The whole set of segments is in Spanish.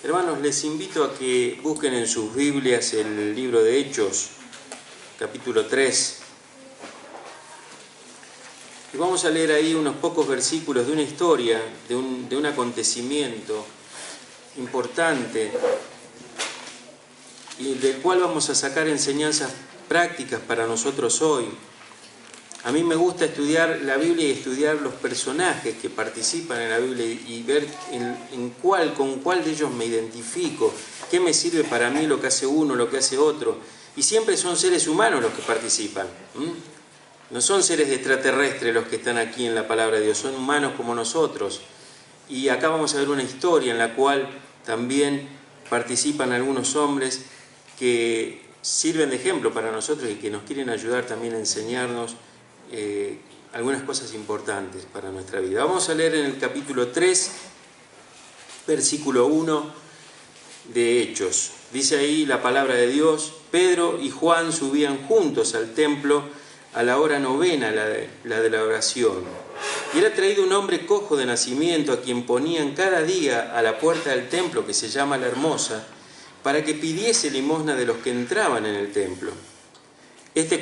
Hermanos, les invito a que busquen en sus Biblias el libro de Hechos, capítulo 3. Y vamos a leer ahí unos pocos versículos de una historia, de un acontecimiento importante, y del cual vamos a sacar enseñanzas prácticas para nosotros hoy. A mí me gusta estudiar la Biblia y estudiar los personajes que participan en la Biblia y ver con cuál de ellos me identifico, qué me sirve para mí lo que hace uno, lo que hace otro. Y siempre son seres humanos los que participan. No son seres extraterrestres los que están aquí en la palabra de Dios, son humanos como nosotros. Y acá vamos a ver una historia en la cual también participan algunos hombres que sirven de ejemplo para nosotros y que nos quieren ayudar también a enseñarnos algunas cosas importantes para nuestra vida. Vamos a leer en el capítulo 3, versículo 1 de Hechos. Dice ahí la palabra de Dios: Pedro y Juan subían juntos al templo a la hora novena, la de la oración. Y era traído un hombre cojo de nacimiento, a quien ponían cada día a la puerta del templo, que se llama La Hermosa, para que pidiese limosna de los que entraban en el templo.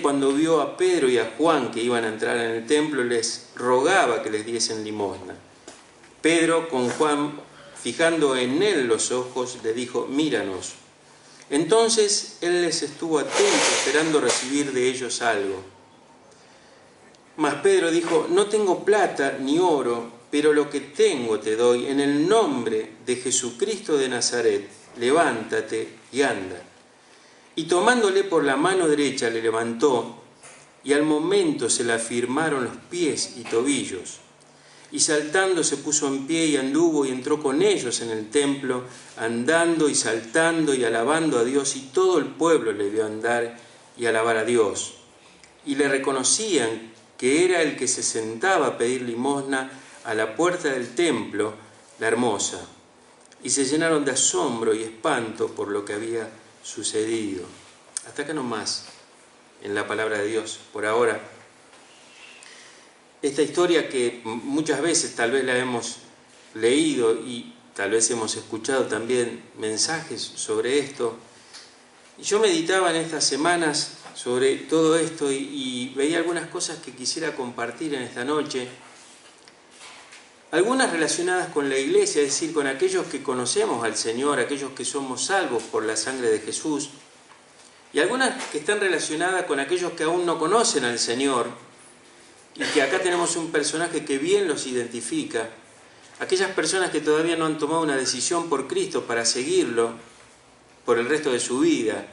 Cuando vio a Pedro y a Juan que iban a entrar en el templo, les rogaba que les diesen limosna. Pedro, con Juan, fijando en él los ojos, le dijo: míranos. Entonces él les estuvo atento, esperando recibir de ellos algo. Mas Pedro dijo: no tengo plata ni oro, pero lo que tengo te doy. En el nombre de Jesucristo de Nazaret, levántate y anda. Y tomándole por la mano derecha le levantó, y al momento se le afirmaron los pies y tobillos. Y saltando se puso en pie y anduvo y entró con ellos en el templo, andando y saltando y alabando a Dios, y todo el pueblo le vio andar y alabar a Dios. Y le reconocían que era el que se sentaba a pedir limosna a la puerta del templo, La Hermosa. Y se llenaron de asombro y espanto por lo que había sucedido. Hasta acá nomás en la palabra de Dios por ahora. Esta historia que muchas veces tal vez la hemos leído y tal vez hemos escuchado también mensajes sobre esto. Y yo meditaba en estas semanas sobre todo esto y veía algunas cosas que quisiera compartir en esta noche. Algunas relacionadas con la iglesia, es decir, con aquellos que conocemos al Señor, aquellos que somos salvos por la sangre de Jesús. Y algunas que están relacionadas con aquellos que aún no conocen al Señor. Y que acá tenemos un personaje que bien los identifica. Aquellas personas que todavía no han tomado una decisión por Cristo para seguirlo por el resto de su vida.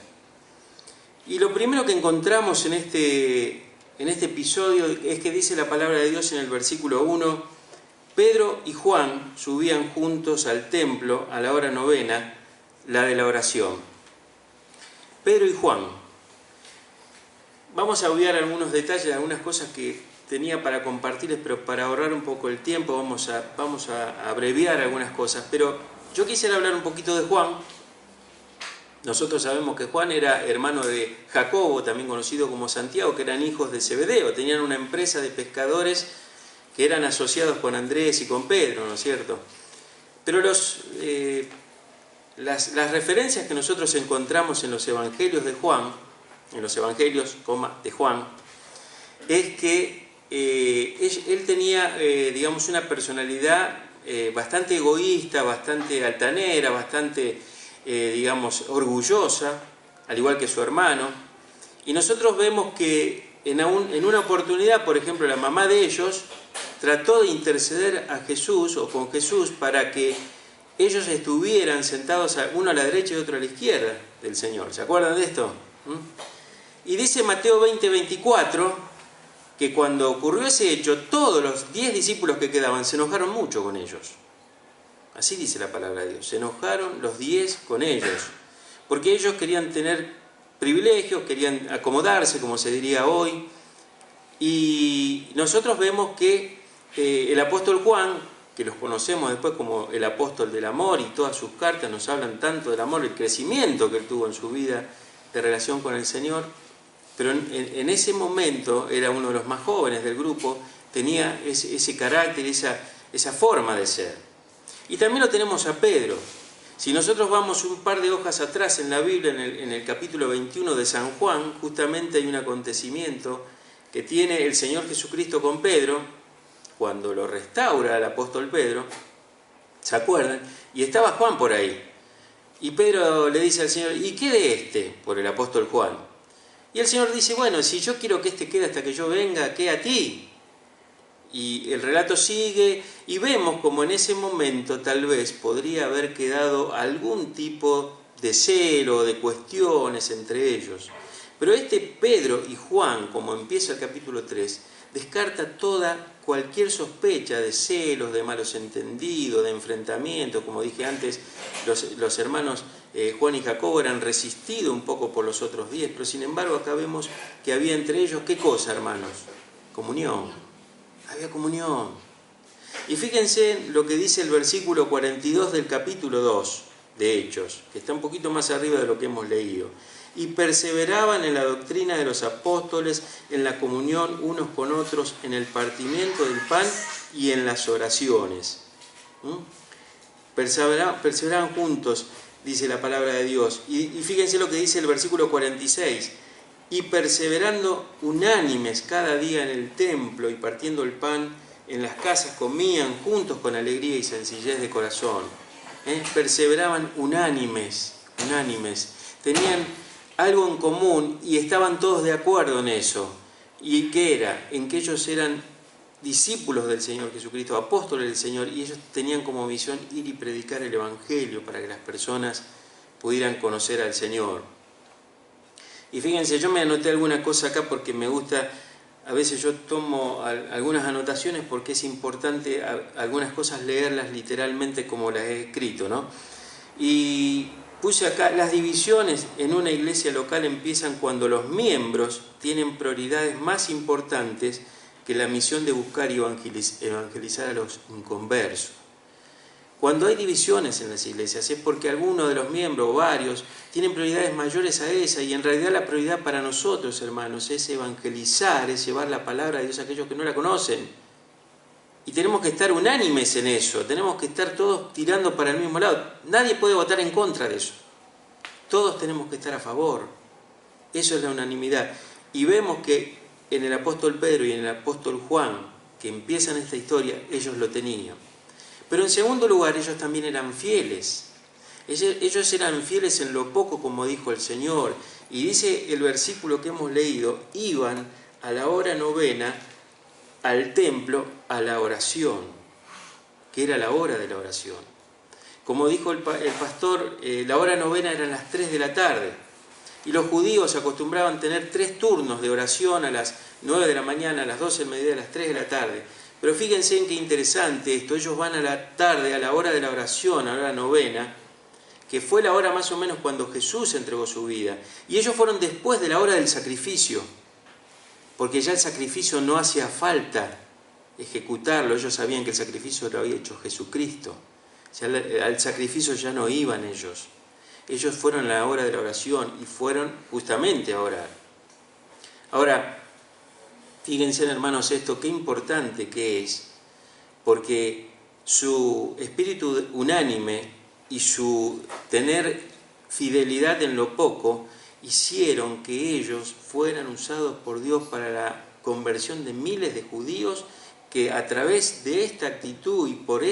Y lo primero que encontramos en este episodio es que dice la palabra de Dios en el versículo 1: Pedro y Juan subían juntos al templo a la hora novena, la de la oración. Pedro y Juan. Vamos a obviar algunos detalles, algunas cosas que tenía para compartirles, pero para ahorrar un poco el tiempo vamos a abreviar algunas cosas. Pero yo quisiera hablar un poquito de Juan. Nosotros sabemos que Juan era hermano de Jacobo, también conocido como Santiago, que eran hijos de Zebedeo. Tenían una empresa de pescadores que eran asociados con Andrés y con Pedro, ¿no es cierto? Pero las referencias que nosotros encontramos en los evangelios de Juan, de Juan, es que él tenía, digamos, una personalidad bastante egoísta, bastante altanera, bastante, digamos, orgullosa, al igual que su hermano. Y nosotros vemos que en una oportunidad, por ejemplo, la mamá de ellos trató de interceder a Jesús o con Jesús para que ellos estuvieran sentados uno a la derecha y otro a la izquierda del Señor. ¿Se acuerdan de esto? Y dice Mateo 20:24 que cuando ocurrió ese hecho, todos los 10 discípulos que quedaban se enojaron mucho con ellos. Así dice la palabra de Dios. Se enojaron los 10 con ellos, porque ellos querían tener privilegios, querían acomodarse, como se diría hoy. Y nosotros vemos que el apóstol Juan, que los conocemos después como el apóstol del amor, y todas sus cartas nos hablan tanto del amor, el crecimiento que él tuvo en su vida de relación con el Señor, pero en ese momento era uno de los más jóvenes del grupo, tenía ese carácter, esa forma de ser. Y también lo tenemos a Pedro. Si nosotros vamos un par de hojas atrás en la Biblia, en el capítulo 21 de San Juan, justamente hay un acontecimiento que tiene el Señor Jesucristo con Pedro, cuando lo restaura al apóstol Pedro, ¿se acuerdan? Y estaba Juan por ahí. Y Pedro le dice al Señor, ¿y qué de este? Por el apóstol Juan. Y el Señor dice, bueno, si yo quiero que este quede hasta que yo venga, ¿qué a ti? Y el relato sigue y vemos como en ese momento tal vez podría haber quedado algún tipo de celo, de cuestiones entre ellos. Pero Pedro y Juan, como empieza el capítulo 3, descarta cualquier sospecha de celos, de malos entendidos, de enfrentamientos. Como dije antes, los hermanos Juan y Jacobo eran resistidos un poco por los otros 10, pero sin embargo acá vemos que había entre ellos, ¿qué cosa, hermanos? Comunión. Había comunión. Y fíjense lo que dice el versículo 42 del capítulo 2 de Hechos, que está un poquito más arriba de lo que hemos leído. Y perseveraban en la doctrina de los apóstoles, en la comunión unos con otros, en el partimiento del pan y en las oraciones. Perseveraban juntos, dice la palabra de Dios. Y fíjense lo que dice el versículo 46. Y perseverando unánimes cada día en el templo y partiendo el pan, en las casas comían juntos con alegría y sencillez de corazón. Perseveraban unánimes. Tenían algo en común y estaban todos de acuerdo en eso. ¿Y qué era? En que ellos eran discípulos del Señor Jesucristo, apóstoles del Señor, y ellos tenían como misión ir y predicar el Evangelio para que las personas pudieran conocer al Señor. Y fíjense, yo me anoté alguna cosa acá porque me gusta, a veces yo tomo algunas anotaciones porque es importante algunas cosas leerlas literalmente como las he escrito, ¿no? Y puse acá, las divisiones en una iglesia local empiezan cuando los miembros tienen prioridades más importantes que la misión de buscar y evangelizar a los inconversos. Cuando hay divisiones en las iglesias es porque alguno de los miembros o varios tienen prioridades mayores a esa, y en realidad la prioridad para nosotros, hermanos, es evangelizar, es llevar la palabra de Dios a aquellos que no la conocen. Y tenemos que estar unánimes en eso, tenemos que estar todos tirando para el mismo lado. Nadie puede votar en contra de eso. Todos tenemos que estar a favor. Eso es la unanimidad. Y vemos que en el apóstol Pedro y en el apóstol Juan, que empiezan esta historia, ellos lo tenían. Pero en segundo lugar, ellos también eran fieles. Ellos eran fieles en lo poco, como dijo el Señor. Y dice el versículo que hemos leído, iban a la hora novena al templo a la oración, que era la hora de la oración. Como dijo el pastor, la hora novena eran las 3 de la tarde. Y los judíos acostumbraban a tener 3 turnos de oración, a las 9 de la mañana, a las 12 del mediodía, a las 3 de la tarde. Pero fíjense en qué interesante esto, ellos van a la tarde, a la hora de la oración, a la hora novena, que fue la hora más o menos cuando Jesús entregó su vida. Y ellos fueron después de la hora del sacrificio, porque ya el sacrificio no hacía falta ejecutarlo, ellos sabían que el sacrificio lo había hecho Jesucristo. Ya al sacrificio ya no iban ellos. Ellos fueron a la hora de la oración y fueron justamente a orar. Ahora, fíjense, hermanos, esto, qué importante que es, porque su espíritu unánime y su tener fidelidad en lo poco hicieron que ellos fueran usados por Dios para la conversión de miles de judíos que a través de esta actitud y por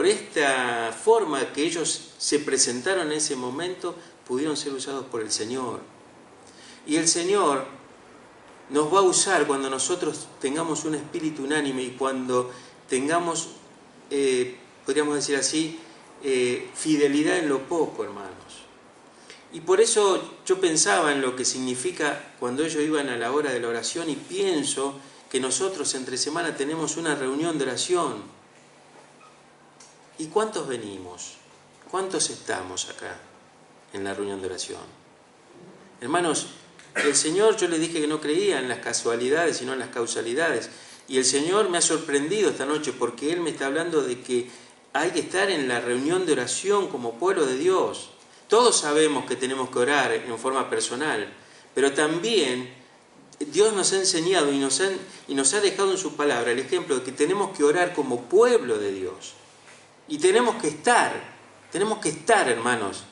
esta forma que ellos se presentaron en ese momento, pudieron ser usados por el Señor. Y el Señor nos va a usar cuando nosotros tengamos un espíritu unánime y cuando tengamos, podríamos decir así, fidelidad en lo poco, hermanos. Y por eso yo pensaba en lo que significa cuando ellos iban a la hora de la oración, y pienso que nosotros entre semana tenemos una reunión de oración. ¿Y cuántos venimos? ¿Cuántos estamos acá en la reunión de oración? Hermanos, el Señor, yo le dije que no creía en las casualidades, sino en las causalidades. Y el Señor me ha sorprendido esta noche porque Él me está hablando de que hay que estar en la reunión de oración como pueblo de Dios. Todos sabemos que tenemos que orar en forma personal, pero también Dios nos ha enseñado y nos ha dejado en su palabra el ejemplo de que tenemos que orar como pueblo de Dios. Y tenemos que estar. Tenemos que estar, hermanos.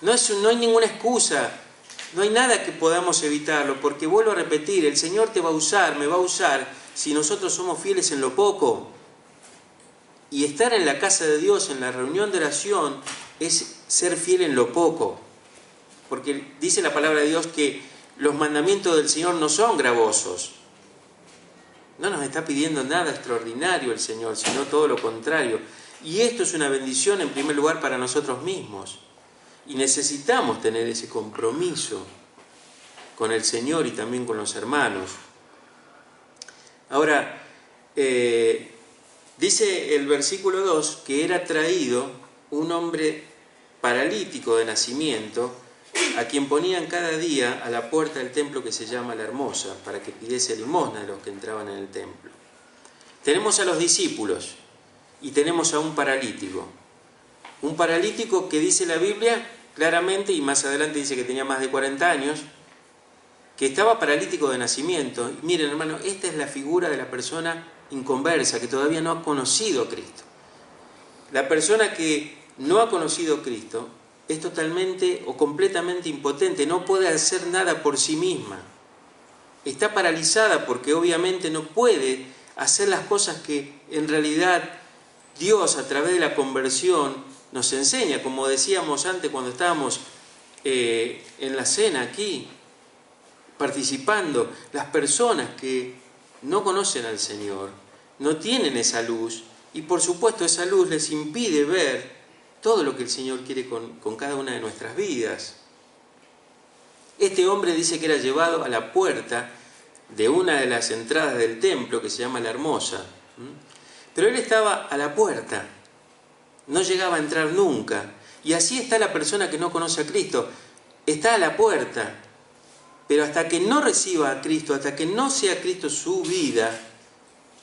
No hay ninguna excusa, no hay nada que podamos evitarlo, porque vuelvo a repetir, el Señor te va a usar, me va a usar, si nosotros somos fieles en lo poco. Y estar en la casa de Dios, en la reunión de oración, es ser fiel en lo poco. Porque dice la palabra de Dios que los mandamientos del Señor no son gravosos. No nos está pidiendo nada extraordinario el Señor, sino todo lo contrario. Y esto es una bendición en primer lugar para nosotros mismos. Y necesitamos tener ese compromiso con el Señor y también con los hermanos. Ahora, dice el versículo 2 que era traído un hombre paralítico de nacimiento, a quien ponían cada día a la puerta del templo que se llama La Hermosa, para que pidiese limosna a los que entraban en el templo. Tenemos a los discípulos y tenemos a un paralítico. Un paralítico que dice la Biblia claramente, y más adelante dice que tenía más de 40 años, que estaba paralítico de nacimiento. Y miren, hermano, esta es la figura de la persona inconversa, que todavía no ha conocido a Cristo. La persona que no ha conocido a Cristo es totalmente o completamente impotente, no puede hacer nada por sí misma. Está paralizada porque obviamente no puede hacer las cosas que en realidad Dios a través de la conversión nos enseña. Como decíamos antes cuando estábamos en la cena aquí, participando, las personas que no conocen al Señor no tienen esa luz y por supuesto esa luz les impide ver todo lo que el Señor quiere con cada una de nuestras vidas. Este hombre dice que era llevado a la puerta de una de las entradas del templo que se llama La Hermosa. Pero él estaba a la puerta, no llegaba a entrar nunca. Y así está la persona que no conoce a Cristo, está a la puerta, pero hasta que no reciba a Cristo, hasta que no sea Cristo su vida,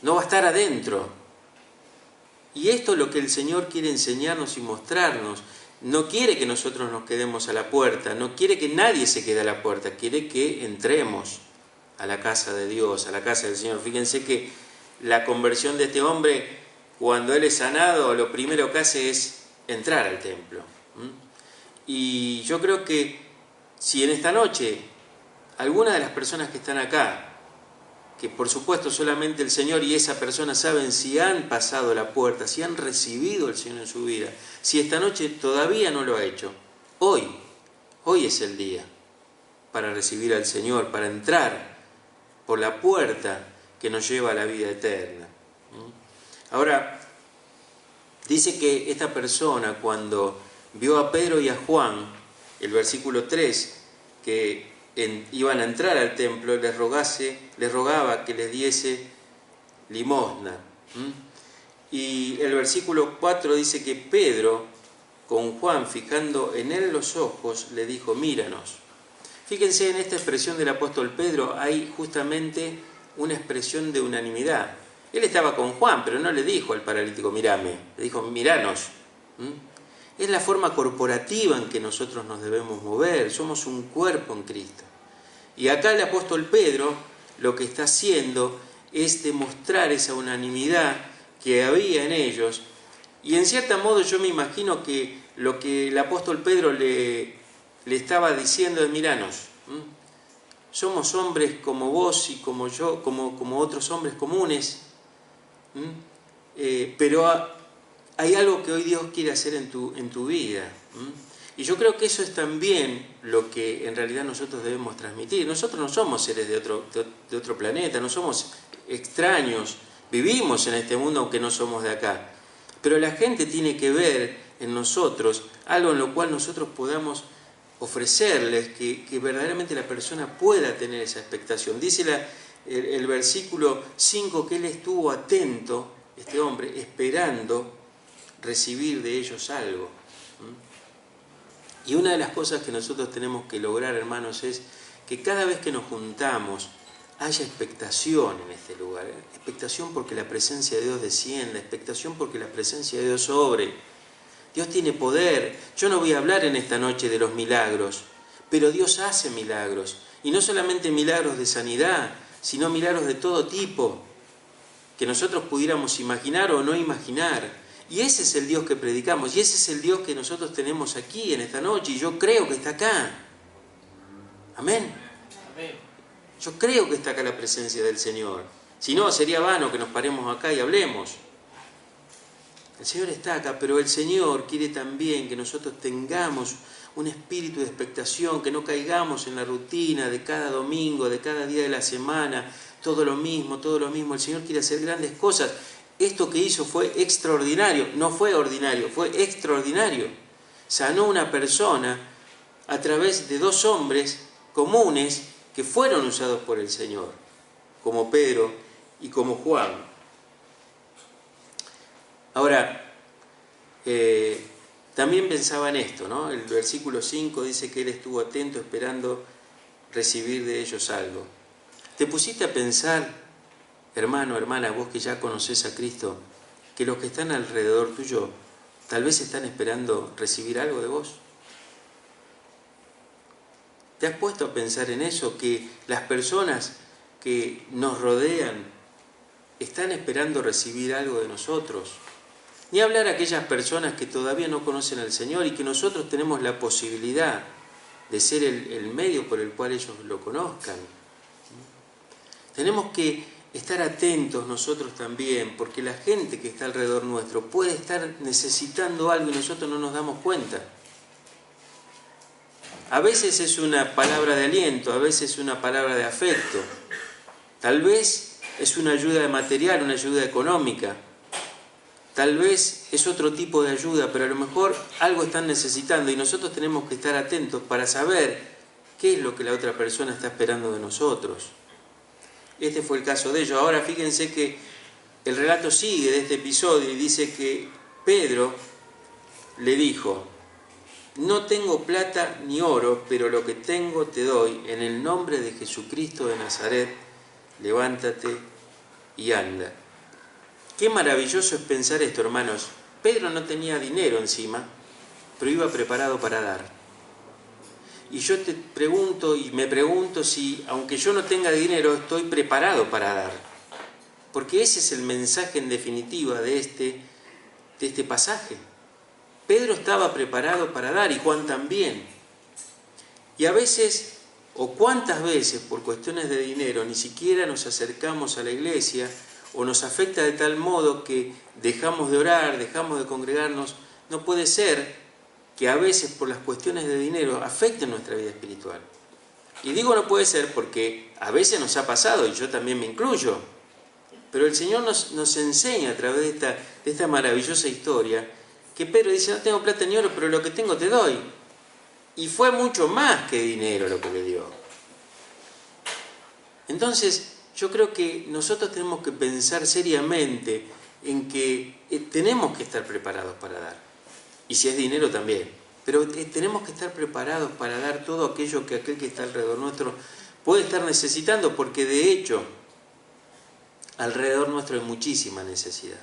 no va a estar adentro. Y esto es lo que el Señor quiere enseñarnos y mostrarnos. No quiere que nosotros nos quedemos a la puerta, no quiere que nadie se quede a la puerta, quiere que entremos a la casa de Dios, a la casa del Señor. Fíjense que la conversión de este hombre, cuando él es sanado, lo primero que hace es entrar al templo. Y yo creo que si en esta noche alguna de las personas que están acá, que por supuesto solamente el Señor y esa persona saben si han pasado la puerta, si han recibido al Señor en su vida, si esta noche todavía no lo ha hecho, hoy es el día para recibir al Señor, para entrar por la puerta que nos lleva a la vida eterna. Ahora, dice que esta persona cuando vio a Pedro y a Juan, el versículo 3, que iban a entrar al templo, les rogaba que les diese limosna. Y el versículo 4 dice que Pedro, con Juan fijando en él los ojos, le dijo, míranos. Fíjense, en esta expresión del apóstol Pedro hay justamente una expresión de unanimidad. Él estaba con Juan, pero no le dijo al paralítico, mírame, le dijo, míranos. Es la forma corporativa en que nosotros nos debemos mover, somos un cuerpo en Cristo. Y acá el apóstol Pedro lo que está haciendo es demostrar esa unanimidad que había en ellos. Y en cierto modo yo me imagino que lo que el apóstol Pedro le estaba diciendo es, míranos, somos hombres como vos y como yo, como otros hombres comunes, pero hay algo que hoy Dios quiere hacer en tu vida. Y yo creo que eso es también lo que en realidad nosotros debemos transmitir. Nosotros no somos seres de otro planeta, no somos extraños, vivimos en este mundo aunque no somos de acá. Pero la gente tiene que ver en nosotros algo en lo cual nosotros podamos ofrecerles, que verdaderamente la persona pueda tener esa expectación. Dice el versículo 5 que él estuvo atento, este hombre, esperando recibir de ellos algo. Y una de las cosas que nosotros tenemos que lograr, hermanos, es que cada vez que nos juntamos haya expectación en este lugar. Expectación porque la presencia de Dios descienda, expectación porque la presencia de Dios sobre. Dios tiene poder. Yo no voy a hablar en esta noche de los milagros, pero Dios hace milagros. Y no solamente milagros de sanidad, sino milagros de todo tipo, que nosotros pudiéramos imaginar o no imaginar. Y ese es el Dios que predicamos, y ese es el Dios que nosotros tenemos aquí en esta noche, y yo creo que está acá. Amén. Yo creo que está acá la presencia del Señor. Si no, sería vano que nos paremos acá y hablemos. El Señor está acá, pero el Señor quiere también que nosotros tengamos un espíritu de expectación, que no caigamos en la rutina de cada domingo, de cada día de la semana, todo lo mismo, todo lo mismo. El Señor quiere hacer grandes cosas. Esto que hizo fue extraordinario, no fue ordinario, fue extraordinario. Sanó una persona a través de dos hombres comunes que fueron usados por el Señor, como Pedro y como Juan. Ahora, también pensaba en esto, ¿no? El versículo 5 dice que él estuvo atento esperando recibir de ellos algo. ¿Te pusiste a pensar, hermano, hermana, vos que ya conocés a Cristo, que los que están alrededor tuyo tal vez están esperando recibir algo de vos? ¿Te has puesto a pensar en eso? Que las personas que nos rodean están esperando recibir algo de nosotros. Ni hablar a aquellas personas que todavía no conocen al Señor y que nosotros tenemos la posibilidad de ser el medio por el cual ellos lo conozcan. Tenemos que estar atentos nosotros también, porque la gente que está alrededor nuestro puede estar necesitando algo y nosotros no nos damos cuenta. A veces es una palabra de aliento, a veces es una palabra de afecto. Tal vez es una ayuda material, una ayuda económica. Tal vez es otro tipo de ayuda, pero a lo mejor algo están necesitando y nosotros tenemos que estar atentos para saber qué es lo que la otra persona está esperando de nosotros. Este fue el caso de ellos. Ahora fíjense que el relato sigue de este episodio y dice que Pedro le dijo: no tengo plata ni oro, pero lo que tengo te doy. En el nombre de Jesucristo de Nazaret, levántate y anda. Qué maravilloso es pensar esto, hermanos. Pedro no tenía dinero encima, pero iba preparado para dar. Y yo te pregunto y me pregunto si, aunque yo no tenga dinero, estoy preparado para dar. Porque ese es el mensaje en definitiva de este pasaje. Pedro estaba preparado para dar y Juan también. Y a veces, o cuántas veces, por cuestiones de dinero, ni siquiera nos acercamos a la iglesia, o nos afecta de tal modo que dejamos de orar, dejamos de congregarnos. No puede ser que a veces por las cuestiones de dinero afecten nuestra vida espiritual. Y digo no puede ser porque a veces nos ha pasado, y yo también me incluyo. Pero el Señor nos enseña a través de esta maravillosa historia que Pedro dice: no tengo plata ni oro, pero lo que tengo te doy. Y fue mucho más que dinero lo que le dio. Entonces, yo creo que nosotros tenemos que pensar seriamente en que tenemos que estar preparados para dar. Y si es dinero también. Pero tenemos que estar preparados para dar todo aquello que aquel que está alrededor nuestro puede estar necesitando, porque de hecho, alrededor nuestro hay muchísima necesidad,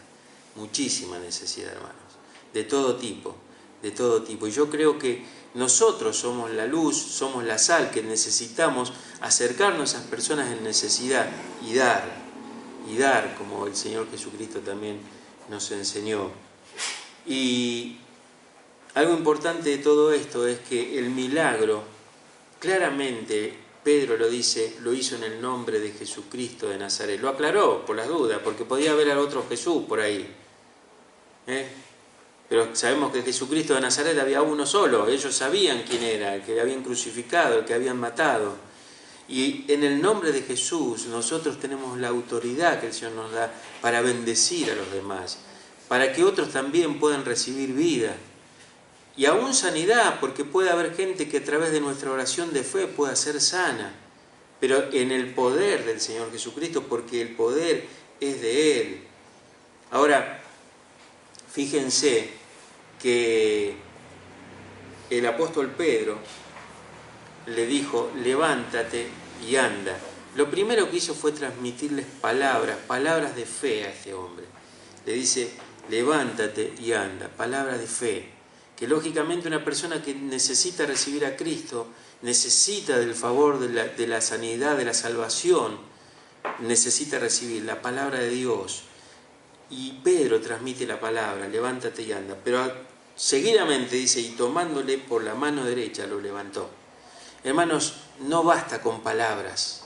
hermanos, de todo tipo. Y yo creo que nosotros somos la luz, somos la sal, que necesitamos acercarnos a esas personas en necesidad y dar, como el Señor Jesucristo también nos enseñó. Y algo importante de todo esto es que el milagro, claramente Pedro lo dice, lo hizo en el nombre de Jesucristo de Nazaret. Lo aclaró por las dudas, porque podía haber a otro Jesús por ahí. Pero sabemos que Jesucristo de Nazaret había uno solo. Ellos sabían quién era, el que le habían crucificado, el que habían matado. Y en el nombre de Jesús nosotros tenemos la autoridad que el Señor nos da para bendecir a los demás, para que otros también puedan recibir vida. Y aún sanidad, porque puede haber gente que a través de nuestra oración de fe pueda ser sana, pero en el poder del Señor Jesucristo, porque el poder es de Él. Ahora, fíjense que el apóstol Pedro le dijo: levántate y anda. Lo primero que hizo fue transmitirles palabras de fe a este hombre. Le dice: levántate y anda, palabra de fe. Que lógicamente una persona que necesita recibir a Cristo, necesita del favor de la sanidad, de la salvación, necesita recibir la palabra de Dios. y Pedro transmite la palabra, levántate y anda. Pero seguidamente dice, y tomándole por la mano derecha lo levantó. Hermanos, no basta con palabras.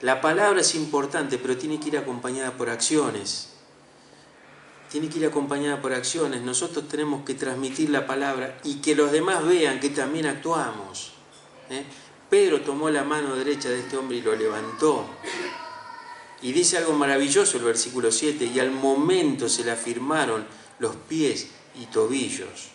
La palabra es importante, pero tiene que ir acompañada por acciones. Tiene que ir acompañada por acciones. Nosotros tenemos que transmitir la palabra y que los demás vean que también actuamos. Pedro tomó la mano derecha de este hombre y lo levantó. Y dice algo maravilloso el versículo 7, y al momento se le afirmaron los pies y tobillos.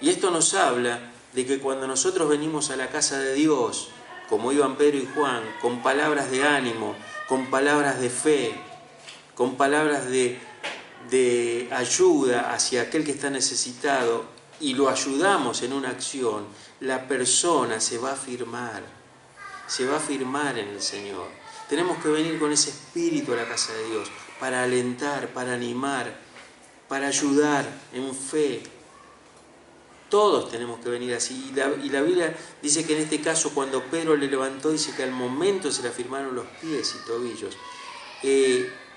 Y esto nos habla de que cuando nosotros venimos a la casa de Dios, como iban Pedro y Juan, con palabras de ánimo, con palabras de fe, con palabras de ayuda hacia aquel que está necesitado, y lo ayudamos en una acción, la persona se va a afirmar en el Señor. Tenemos que venir con ese espíritu a la casa de Dios, para alentar, para animar, para ayudar en fe. Todos tenemos que venir así. Y la Biblia dice que en este caso, cuando Pedro le levantó, dice que al momento se le afirmaron los pies y tobillos.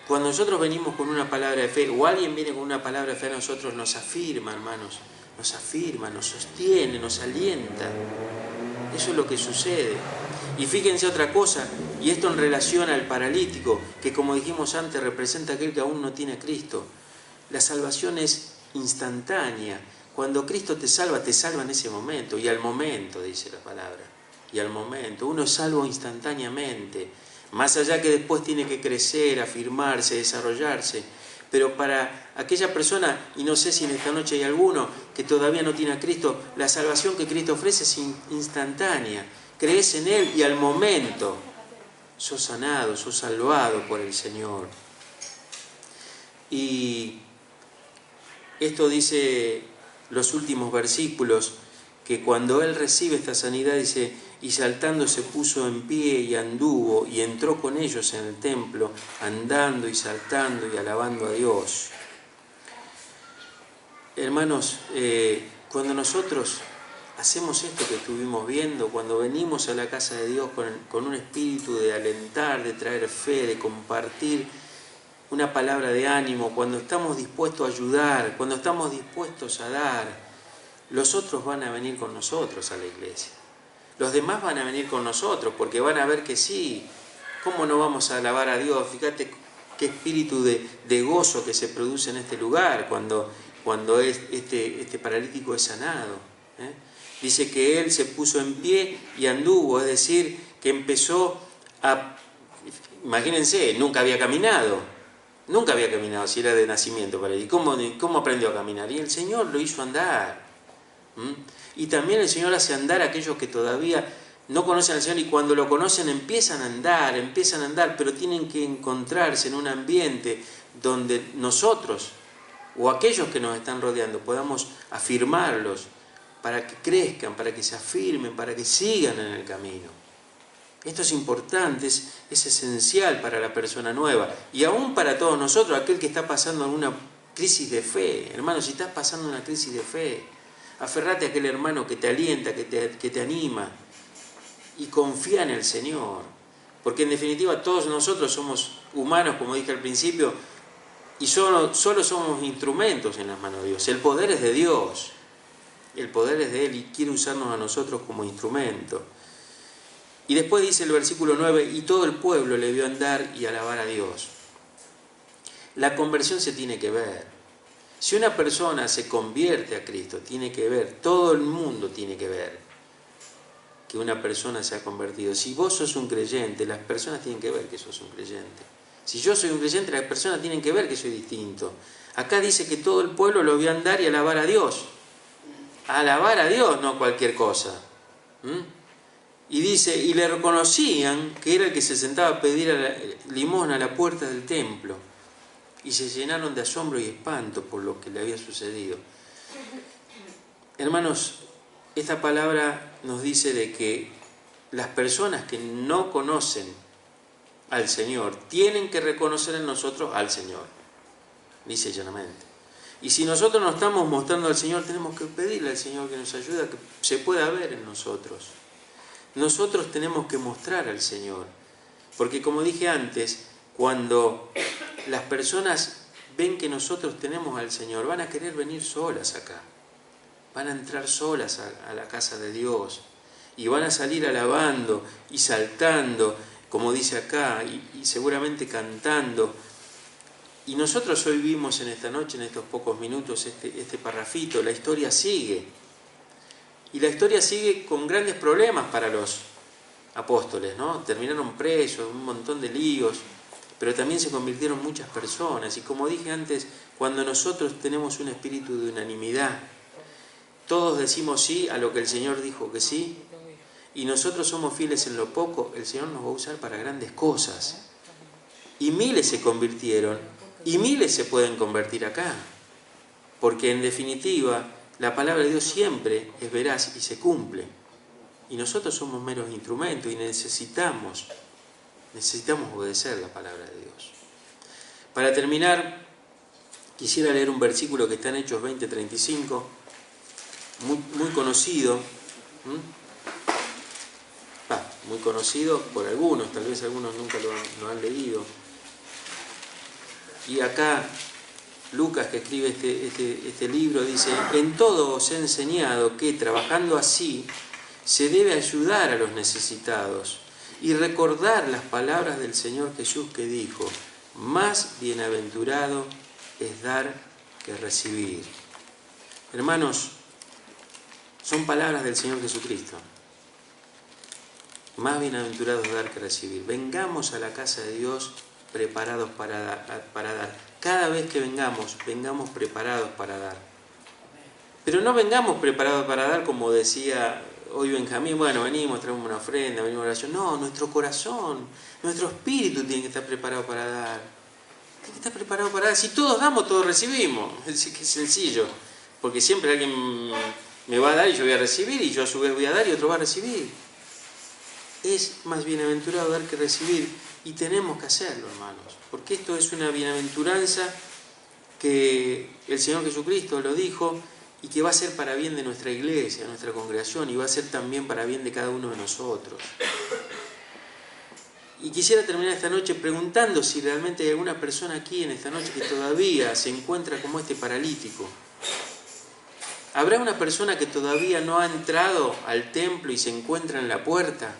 Cuando nosotros venimos con una palabra de fe, o alguien viene con una palabra de fe a nosotros, nos afirma, hermanos, nos afirma, nos sostiene, nos alienta. Eso es lo que sucede. Y fíjense otra cosa, y esto en relación al paralítico, que como dijimos antes, representa a aquel que aún no tiene a Cristo. La salvación es instantánea. Cuando Cristo te salva en ese momento, y al momento, dice la palabra, y al momento. Uno es salvo instantáneamente, más allá que después tiene que crecer, afirmarse, desarrollarse. Pero para aquella persona, y no sé si en esta noche hay alguno que todavía no tiene a Cristo, la salvación que Cristo ofrece es instantánea. Crees en Él y al momento sos sanado, sos salvado por el Señor. Y esto dice los últimos versículos, que cuando Él recibe esta sanidad, dice, y saltando se puso en pie y anduvo, y entró con ellos en el templo, andando y saltando y alabando a Dios. Hermanos, cuando nosotros hacemos esto que estuvimos viendo, cuando venimos a la casa de Dios con un espíritu de alentar, de traer fe, de compartir una palabra de ánimo, cuando estamos dispuestos a ayudar, cuando estamos dispuestos a dar, los otros van a venir con nosotros a la iglesia. Los demás van a venir con nosotros porque van a ver que sí. ¿Cómo no vamos a alabar a Dios? Fíjate qué espíritu de gozo que se produce en este lugar cuando este paralítico es sanado. Dice que él se puso en pie y anduvo, es decir, que empezó a... Imagínense, nunca había caminado si era de nacimiento paralítico. ¿Cómo aprendió a caminar? Y el Señor lo hizo andar. Y también el Señor hace andar a aquellos que todavía no conocen al Señor y cuando lo conocen empiezan a andar, pero tienen que encontrarse en un ambiente donde nosotros o aquellos que nos están rodeando podamos afirmarlos para que crezcan, para que se afirmen, para que sigan en el camino. Esto es importante, es esencial para la persona nueva y aún para todos nosotros, aquel que está pasando alguna crisis de fe. Hermano, si estás pasando una crisis de fe, aferrate a aquel hermano que te alienta, que te anima y confía en el Señor. Porque en definitiva todos nosotros somos humanos, como dije al principio, y solo somos instrumentos en las manos de Dios. El poder es de Dios, el poder es de Él y quiere usarnos a nosotros como instrumento. Y después dice el versículo 9, y todo el pueblo le vio andar y alabar a Dios. La conversión se tiene que ver. Si una persona se convierte a Cristo, tiene que ver, todo el mundo tiene que ver que una persona se ha convertido. Si vos sos un creyente, las personas tienen que ver que sos un creyente. Si yo soy un creyente, las personas tienen que ver que soy distinto. Acá dice que todo el pueblo lo vio andar y alabar a Dios. Alabar a Dios, no cualquier cosa. Y dice, y le reconocían que era el que se sentaba a pedir limosna a la puerta del templo. Y se llenaron de asombro y espanto por lo que le había sucedido. Hermanos, esta palabra nos dice de que las personas que no conocen al Señor tienen que reconocer en nosotros al Señor, dice llanamente. Y si nosotros nos estamos mostrando al Señor, tenemos que pedirle al Señor que nos ayude a que se pueda ver en nosotros. Nosotros tenemos que mostrar al Señor, porque como dije antes, cuando las personas ven que nosotros tenemos al Señor, van a querer venir solas acá. Van a entrar solas a la casa de Dios. Y van a salir alabando y saltando, como dice acá, y seguramente cantando. Y nosotros hoy vimos en esta noche, en estos pocos minutos, este parrafito. La historia sigue. Y la historia sigue con grandes problemas para los apóstoles, ¿no? Terminaron presos, un montón de líos, pero también se convirtieron muchas personas. Y como dije antes, cuando nosotros tenemos un espíritu de unanimidad, todos decimos sí a lo que el Señor dijo que sí, y nosotros somos fieles en lo poco, el Señor nos va a usar para grandes cosas. Y miles se convirtieron, y miles se pueden convertir acá. Porque en definitiva, la palabra de Dios siempre es veraz y se cumple. Y nosotros somos meros instrumentos y necesitamos obedecer la palabra de Dios. Para terminar, quisiera leer un versículo que está en Hechos 20:35, muy conocido. Muy conocido por algunos, tal vez algunos nunca lo han leído. Y acá Lucas, que escribe este libro, dice: en todo os he enseñado que, trabajando así, se debe ayudar a los necesitados y recordar las palabras del Señor Jesús, que dijo: más bienaventurado es dar que recibir. Hermanos, son palabras del Señor Jesucristo. Más bienaventurado es dar que recibir. Vengamos a la casa de Dios preparados para dar. Cada vez que vengamos preparados para dar. Pero no vengamos preparados para dar como decía hoy Benjamín: bueno, venimos, traemos una ofrenda, venimos a oración. No, nuestro corazón, nuestro espíritu tiene que estar preparado para dar. Tiene que estar preparado para dar. Si todos damos, todos recibimos. Es sencillo. Porque siempre alguien me va a dar y yo voy a recibir, y yo a su vez voy a dar y otro va a recibir. Es más bienaventurado dar que recibir, y tenemos que hacerlo, hermanos, porque esto es una bienaventuranza que el Señor Jesucristo lo dijo, y que va a ser para bien de nuestra iglesia, de nuestra congregación, y va a ser también para bien de cada uno de nosotros. Y quisiera terminar esta noche preguntando si realmente hay alguna persona aquí en esta noche que todavía se encuentra como este paralítico. ¿Habrá una persona que todavía no ha entrado al templo y se encuentra en la puerta?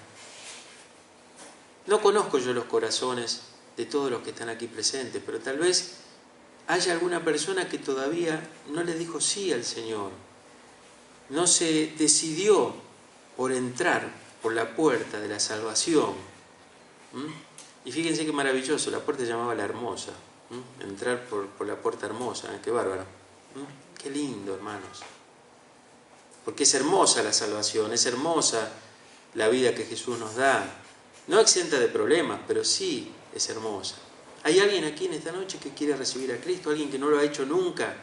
No conozco yo los corazones de todos los que están aquí presentes, pero tal vez haya alguna persona que todavía no le dijo sí al Señor. No se decidió por entrar por la puerta de la salvación. Y fíjense qué maravilloso, la puerta se llamaba La Hermosa. Entrar por la puerta hermosa, qué bárbaro. Qué lindo, hermanos. Porque es hermosa la salvación, es hermosa la vida que Jesús nos da. No exenta de problemas, pero sí es hermosa. ¿Hay alguien aquí en esta noche que quiere recibir a Cristo? ¿Alguien que no lo ha hecho nunca?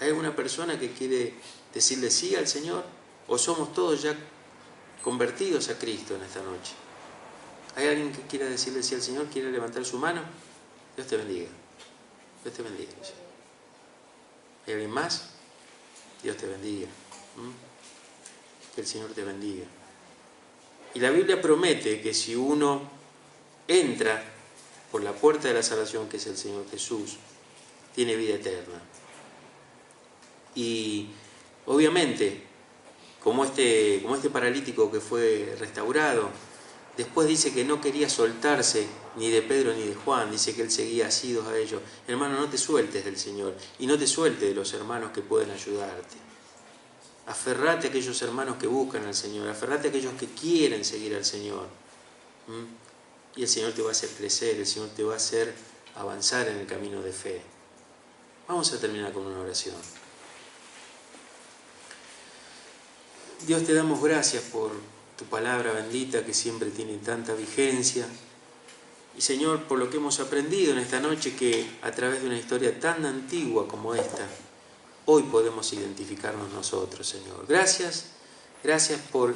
¿Hay alguna persona que quiere decirle sí al Señor? ¿O somos todos ya convertidos a Cristo en esta noche? ¿Hay alguien que quiera decirle sí al Señor? ¿Quiere levantar su mano? Dios te bendiga. Dios te bendiga. ¿Hay alguien más? Dios te bendiga. Que el Señor te bendiga. Y la Biblia promete que si uno entra por la puerta de la salvación, que es el Señor Jesús, tiene vida eterna. Y obviamente, como este paralítico que fue restaurado, después dice que no quería soltarse ni de Pedro ni de Juan, dice que él seguía asidos a ellos. Hermano, no te sueltes del Señor, y no te sueltes de los hermanos que pueden ayudarte. Aferrate a aquellos hermanos que buscan al Señor, aferrate a aquellos que quieren seguir al Señor. Y el Señor te va a hacer crecer, el Señor te va a hacer avanzar en el camino de fe. Vamos a terminar con una oración. Dios, te damos gracias por tu palabra bendita que siempre tiene tanta vigencia. Y Señor, por lo que hemos aprendido en esta noche, que a través de una historia tan antigua como esta, hoy podemos identificarnos nosotros, Señor. Gracias por